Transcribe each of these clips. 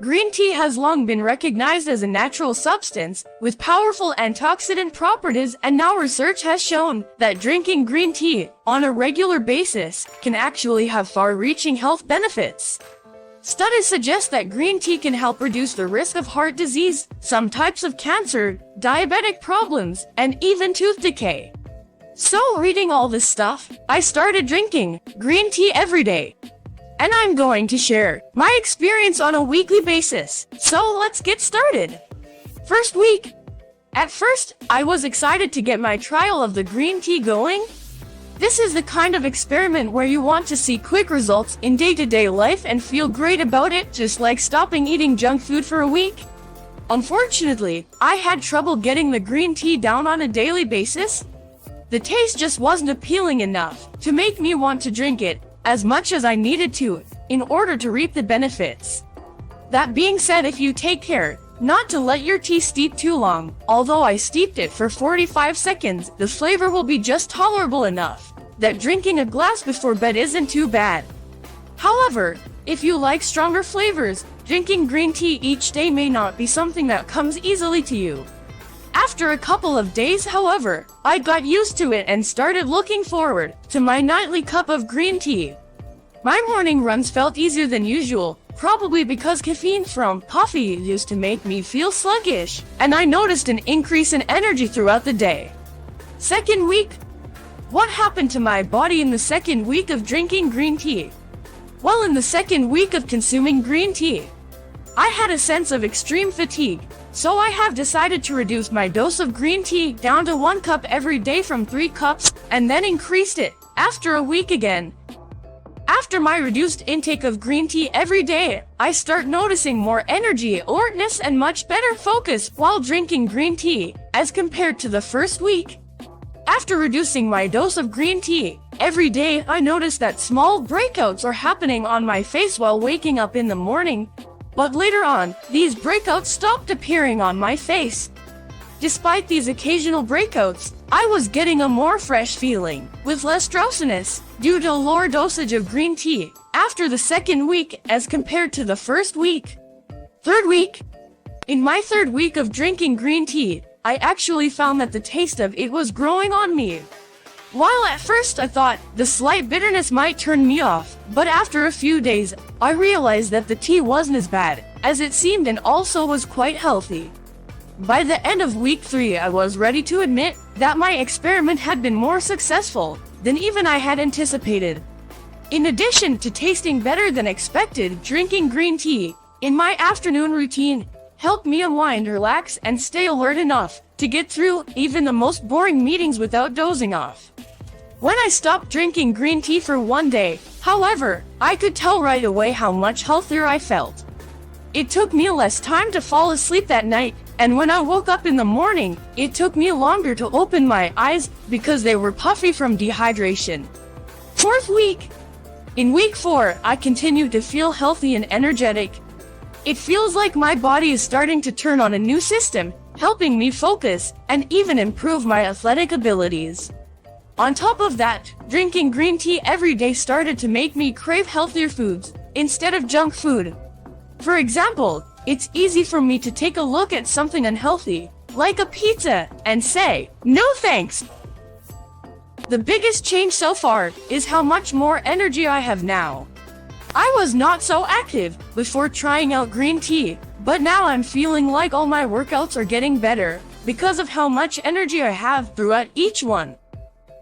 Green tea has long been recognized as a natural substance with powerful antioxidant properties, and now research has shown that drinking green tea on a regular basis can actually have far-reaching health benefits. Studies suggest that green tea can help reduce the risk of heart disease, some types of cancer, diabetic problems, and even tooth decay. So, reading all this stuff, I started drinking green tea every day. And I'm going to share my experience on a weekly basis. So let's get started. First week. At first, I was excited to get my trial of the green tea going. This is the kind of experiment where you want to see quick results in day-to-day life and feel great about it, just like stopping eating junk food for a week. Unfortunately, I had trouble getting the green tea down on a daily basis. The taste just wasn't appealing enough to make me want to drink it as much as I needed to in order to reap the benefits. That being said, if you take care not to let your tea steep too long, although I steeped it for 45 seconds, the flavor will be just tolerable enough that drinking a glass before bed isn't too bad. However, if you like stronger flavors, drinking green tea each day may not be something that comes easily to you. After a couple of days, however, I got used to it and started looking forward to my nightly cup of green tea. My morning runs felt easier than usual, probably because caffeine from coffee used to make me feel sluggish, and I noticed an increase in energy throughout the day. Second week. What happened to my body in the second week of drinking green tea? Well, in the second week of consuming green tea, I had a sense of extreme fatigue. So I have decided to reduce my dose of green tea down to 1 cup every day from 3 cups, and then increased it after a week again. After my reduced intake of green tea every day, I start noticing more energy, alertness, and much better focus while drinking green tea as compared to the first week. After reducing my dose of green tea every day, I noticed that small breakouts are happening on my face while waking up in the morning. But later on, these breakouts stopped appearing on my face. Despite these occasional breakouts, I was getting a more fresh feeling, with less drowsiness, due to a lower dosage of green tea after the second week as compared to the first week. Third week. In my third week of drinking green tea, I actually found that the taste of it was growing on me. While at first I thought the slight bitterness might turn me off, but after a few days, I realized that the tea wasn't as bad as it seemed and also was quite healthy. By the end of week 3, I was ready to admit that my experiment had been more successful than even I had anticipated. In addition to tasting better than expected, drinking green tea in my afternoon routine helped me unwind, relax, and stay alert enough to get through even the most boring meetings without dozing off. When I stopped drinking green tea for 1 day, however, I could tell right away how much healthier I felt. It took me less time to fall asleep that night, and when I woke up in the morning, it took me longer to open my eyes because they were puffy from dehydration. Fourth week. In week 4, I continued to feel healthy and energetic. It feels like my body is starting to turn on a new system, helping me focus and even improve my athletic abilities. On top of that, drinking green tea every day started to make me crave healthier foods instead of junk food. For example, it's easy for me to take a look at something unhealthy, like a pizza, and say, "No thanks." The biggest change so far is how much more energy I have now. I was not so active before trying out green tea, but now I'm feeling like all my workouts are getting better because of how much energy I have throughout each one.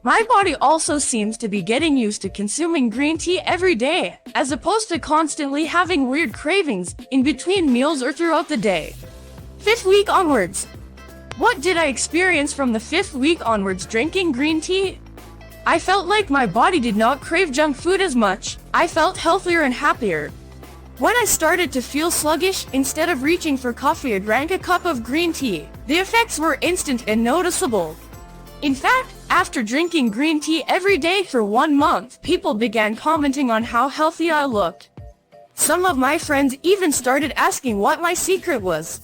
My body also seems to be getting used to consuming green tea every day, as opposed to constantly having weird cravings in between meals or throughout the day. 5th week onwards. What did I experience from the 5th week onwards drinking green tea? I felt like my body did not crave junk food as much. I felt healthier and happier. When I started to feel sluggish, instead of reaching for coffee, I drank a cup of green tea. The effects were instant and noticeable. In fact, after drinking green tea every day for 1 month, people began commenting on how healthy I looked. Some of my friends even started asking what my secret was.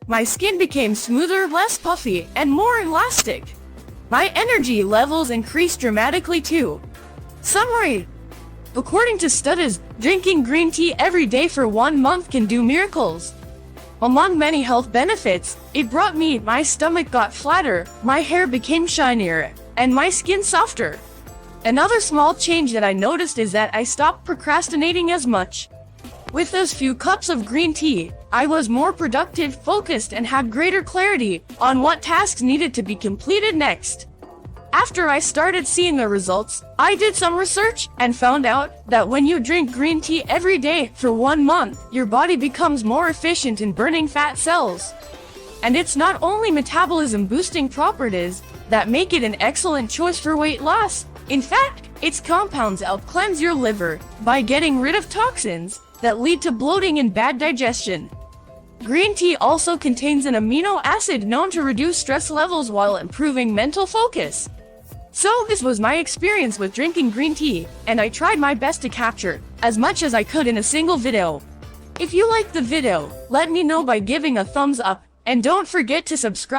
My skin became smoother, less puffy, and more elastic. My energy levels increased dramatically too. Summary. According to studies, drinking green tea every day for 1 month can do miracles. Among many health benefits, it brought me my stomach got flatter, my hair became shinier, and my skin softer. Another small change that I noticed is that I stopped procrastinating as much. With those few cups of green tea, I was more productive, focused, and had greater clarity on what tasks needed to be completed next. After I started seeing the results, I did some research and found out that when you drink green tea every day for 1 month, your body becomes more efficient in burning fat cells. And it's not only metabolism boosting properties that make it an excellent choice for weight loss. In fact, its compounds help cleanse your liver by getting rid of toxins that lead to bloating and bad digestion. Green tea also contains an amino acid known to reduce stress levels while improving mental focus. So this was my experience with drinking green tea, and I tried my best to capture as much as I could in a single video. If you liked the video, let me know by giving a thumbs up, and don't forget to subscribe.